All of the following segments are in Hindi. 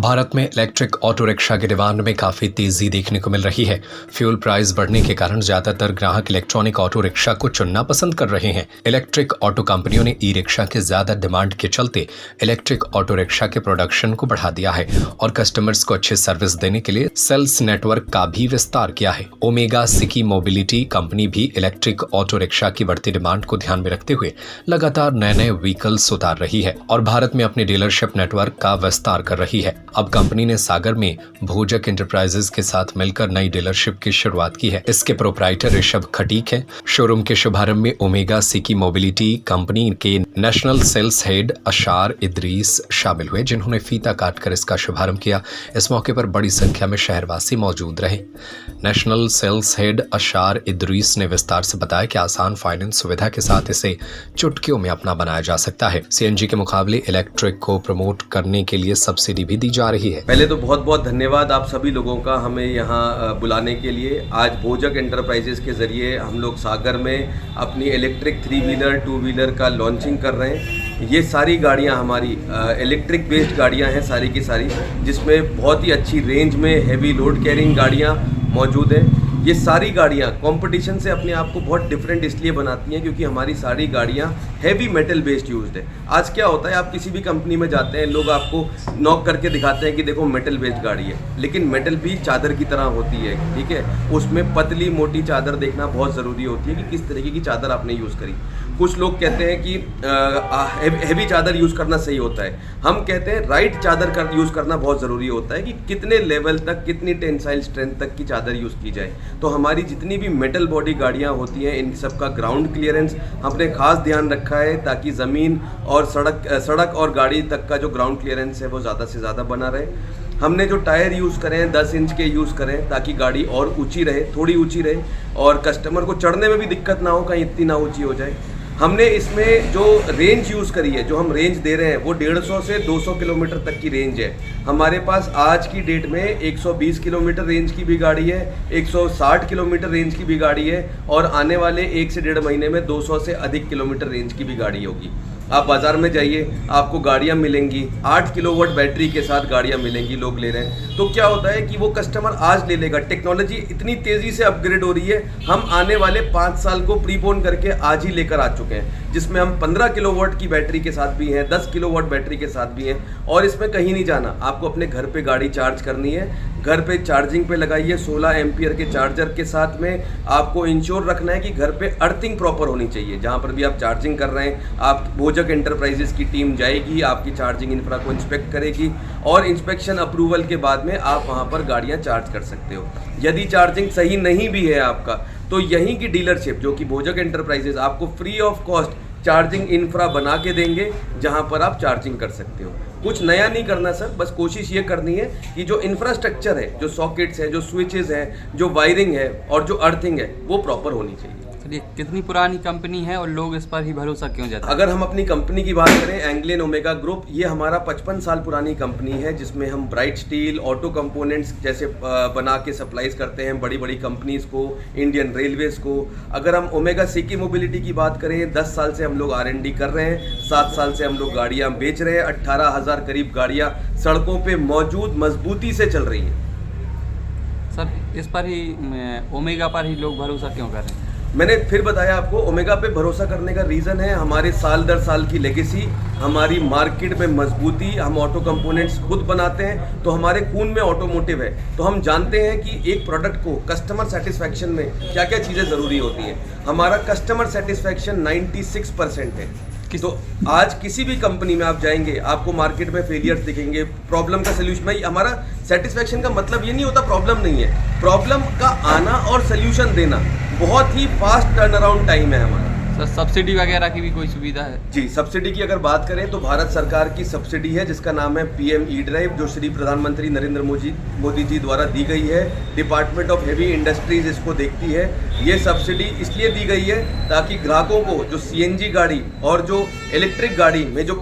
भारत में इलेक्ट्रिक ऑटो रिक्शा की डिमांड में काफी तेजी देखने को मिल रही है। फ्यूल प्राइस बढ़ने के कारण ज्यादातर ग्राहक इलेक्ट्रॉनिक ऑटो रिक्शा को चुनना पसंद कर रहे हैं। इलेक्ट्रिक ऑटो कंपनियों ने ई रिक्शा के ज्यादा डिमांड के चलते इलेक्ट्रिक ऑटो रिक्शा के प्रोडक्शन को बढ़ा दिया है और कस्टमर्स को अच्छी सर्विस देने के लिए सेल्स नेटवर्क का भी विस्तार किया है। ओमेगा सिकी मोबिलिटी कंपनी भी इलेक्ट्रिक ऑटो रिक्शा की बढ़ती डिमांड को ध्यान में रखते हुए लगातार नए नए व्हीकल्स उतार रही है और भारत में अपने डीलरशिप नेटवर्क का विस्तार कर रही है। अब कंपनी ने सागर में भोजक एंटरप्राइजेज के साथ मिलकर नई डीलरशिप की शुरुआत की है। इसके प्रोप्राइटर ऋषभ खटीक हैं। शोरूम के शुभारंभ में ओमेगा सिकी मोबिलिटी कंपनी के नेशनल सेल्स हेड अशार इदरीस शामिल हुए, जिन्होंने फीता काटकर इसका शुभारंभ किया। इस मौके पर बड़ी संख्या में शहरवासी मौजूद रहे। नेशनल सेल्स हेड अशार इदरीस ने विस्तार से बताया कि आसान फाइनेंस सुविधा के साथ इसे चुटकियों में अपना बनाया जा सकता है। सीएनजी के मुकाबले इलेक्ट्रिक को प्रमोट करने के लिए सब्सिडी भी दी जा रही है। पहले तो बहुत बहुत धन्यवाद आप सभी लोगों का हमें यहाँ बुलाने के लिए। आज भोजक एंटरप्राइजेस के जरिए हम लोग सागर में अपनी इलेक्ट्रिक 3 व्हीलर 2 व्हीलर का लॉन्चिंग कर रहे हैं। ये सारी गाड़ियाँ हमारी इलेक्ट्रिक बेस्ड गाड़ियाँ हैं सारी की सारी, जिसमें बहुत ही अच्छी रेंज में हैवी लोड कैरिंग गाड़ियाँ मौजूद हैं। ये सारी गाड़ियाँ कंपटीशन से अपने आप को बहुत डिफरेंट इसलिए बनाती हैं क्योंकि हमारी सारी गाड़ियाँ हैवी मेटल बेस्ड यूज्ड है। आज क्या होता है, आप किसी भी कंपनी में जाते हैं, लोग आपको नॉक करके दिखाते हैं कि देखो मेटल बेस्ड गाड़ी है, लेकिन मेटल भी चादर की तरह होती है, ठीक है। उसमें पतली मोटी चादर देखना बहुत ज़रूरी होती है कि किस तरीके की चादर आपने यूज़ करी। कुछ लोग कहते हैं कि हैवी चादर यूज़ करना सही होता है, हम कहते हैं राइट चादर यूज़ करना बहुत ज़रूरी होता है कि कितने लेवल तक, कितनी टेंसाइल स्ट्रेंथ तक की चादर यूज़ की जाए। तो हमारी जितनी भी मेटल बॉडी गाड़ियाँ होती हैं, इन सब का ग्राउंड क्लियरेंस हमने खास ध्यान रखा है ताकि ज़मीन और सड़क और गाड़ी तक का जो ग्राउंड क्लियरेंस है वो ज़्यादा से ज़्यादा बना रहे। हमने जो टायर यूज़ करें 10 इंच के यूज़ करें ताकि गाड़ी और ऊंची रहे, थोड़ी ऊंची रहे और कस्टमर को चढ़ने में भी दिक्कत ना हो, कहीं इतनी ना ऊंची हो जाए। हमने इसमें जो रेंज यूज़ करी है, जो हम रेंज दे रहे हैं वो 150 से 200 किलोमीटर तक की रेंज है। हमारे पास आज की डेट में 120 किलोमीटर रेंज की भी गाड़ी है, 160 किलोमीटर रेंज की भी गाड़ी है और आने वाले 1 से 1.5 महीने में 200 से अधिक किलोमीटर रेंज की भी गाड़ी होगी। आप बाज़ार में जाइए, आपको गाड़ियाँ मिलेंगी 8 किलोवाट बैटरी के साथ गाड़ियाँ मिलेंगी, लोग ले रहे हैं। तो क्या होता है कि वो कस्टमर आज ले लेगा। टेक्नोलॉजी इतनी तेज़ी से अपग्रेड हो रही है, हम आने वाले 5 साल को प्रीपोन करके आज ही लेकर आ चुके हैं, जिसमें हम 15 किलोवाट की बैटरी के साथ भी हैं, 10 किलोवाट बैटरी के साथ भी हैं। और इसमें कहीं नहीं जाना, आपको अपने घर पे गाड़ी चार्ज करनी है, घर पे चार्जिंग पे लगाइए। 16 एम्पियर के चार्जर के साथ में आपको इंश्योर रखना है कि घर पे अर्थिंग प्रॉपर होनी चाहिए। जहाँ पर भी आप चार्जिंग कर रहे हैं, आप भोजक एंटरप्राइजेस की टीम जाएगी, आपकी चार्जिंग इंफ्रा को इंस्पेक्ट करेगी और इंस्पेक्शन अप्रूवल के बाद में आप वहाँ पर गाड़ियाँ चार्ज कर सकते हो। यदि चार्जिंग सही नहीं भी है आपका, तो यहीं की डीलरशिप जो कि भोजक एंटरप्राइजेस आपको free of cost charging infra बना के देंगे, जहाँ पर आप चार्जिंग कर सकते हो। कुछ नया नहीं करना सर, बस कोशिश ये करनी है कि जो इंफ्रास्ट्रक्चर है, जो सॉकेट्स हैं, जो स्विचेस हैं, जो वायरिंग है और जो अर्थिंग है वो प्रॉपर होनी चाहिए। चलिए, कितनी पुरानी कंपनी है और लोग इस पर ही भरोसा क्यों जाते हैं? अगर हम अपनी कंपनी की बात करें, एंग्लियन ओमेगा ग्रुप, ये हमारा 55 साल पुरानी कंपनी है, जिसमें हम ब्राइट स्टील, ऑटो कंपोनेंट्स जैसे बना के सप्लाईज करते हैं बड़ी बड़ी कंपनीज को, इंडियन रेलवेज को। अगर हम ओमेगा सिकी मोबिलिटी की बात करें, 10 साल से हम लोग R&D कर रहे हैं, 7 साल से हम लोग गाड़ियाँ बेच रहे हैं, 18,000 करीब गाड़ियाँ सड़कों पर मौजूद मजबूती से चल रही हैं। सर, इस पर ही ओमेगा पर ही लोग भरोसा क्यों कर रहे हैं? मैंने फिर बताया आपको, ओमेगा पे भरोसा करने का रीज़न है हमारे साल दर साल की लेगेसी, हमारी मार्केट में मजबूती। हम ऑटो कंपोनेंट्स खुद बनाते हैं, तो हमारे खून में ऑटोमोटिव है, तो हम जानते हैं कि एक प्रोडक्ट को कस्टमर सेटिस्फैक्शन में क्या क्या चीज़ें ज़रूरी होती हैं। हमारा कस्टमर सेटिस्फैक्शन 96% है। तो आज किसी भी कंपनी में आप जाएंगे, आपको मार्केट में फेलियर्स दिखेंगे, प्रॉब्लम का सोल्यूशन भाई, हमारा सेटिस्फैक्शन का मतलब ये नहीं होता प्रॉब्लम नहीं है, प्रॉब्लम का आना और सोल्यूशन देना बहुत ही फास्ट टर्न अराउंड टाइम है हमारा। सर, सब्सिडी वगैरह की भी कोई सुविधा है? जी, सब्सिडी की अगर बात करें तो भारत सरकार की सब्सिडी है जिसका नाम है PM E-ड्राइव, जो श्री प्रधानमंत्री नरेंद्र मोदी जी द्वारा दी गई है। डिपार्टमेंट ऑफ हेवी इंडस्ट्रीज इसको देखती है। ये सब्सिडी इसलिए दी गई है ताकि ग्राहकों को जो CNG गाड़ी और जो इलेक्ट्रिक गाड़ी में जो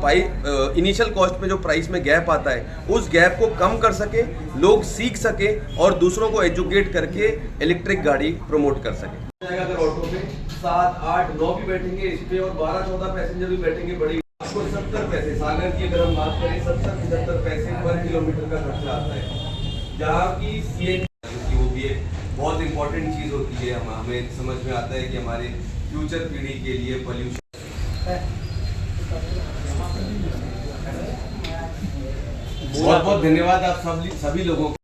इनिशियल कॉस्ट में जो प्राइस में गैप आता है, उस गैप को कम कर सके, लोग सीख सके और दूसरों को एजुकेट करके इलेक्ट्रिक गाड़ी प्रमोट कर सके। अगर ऑटो पे 7, 8, 9 भी बैठेंगे इस पे और 12-14 पैसेंजर भी बैठेंगे, बड़ी आपको सब 75 पैसे, सागर की अगर हम बात करें 70-75 पैसे पर किलोमीटर का खर्चा आता है। जहाँ की CNG वो भी एक बहुत इंपॉर्टेंट चीज़ होती है, हमें समझ में आता है कि हमारे फ्यूचर पीढ़ी के लिए पॉल्यूशन। बहुत बहुत धन्यवाद आप सभी लोगों को।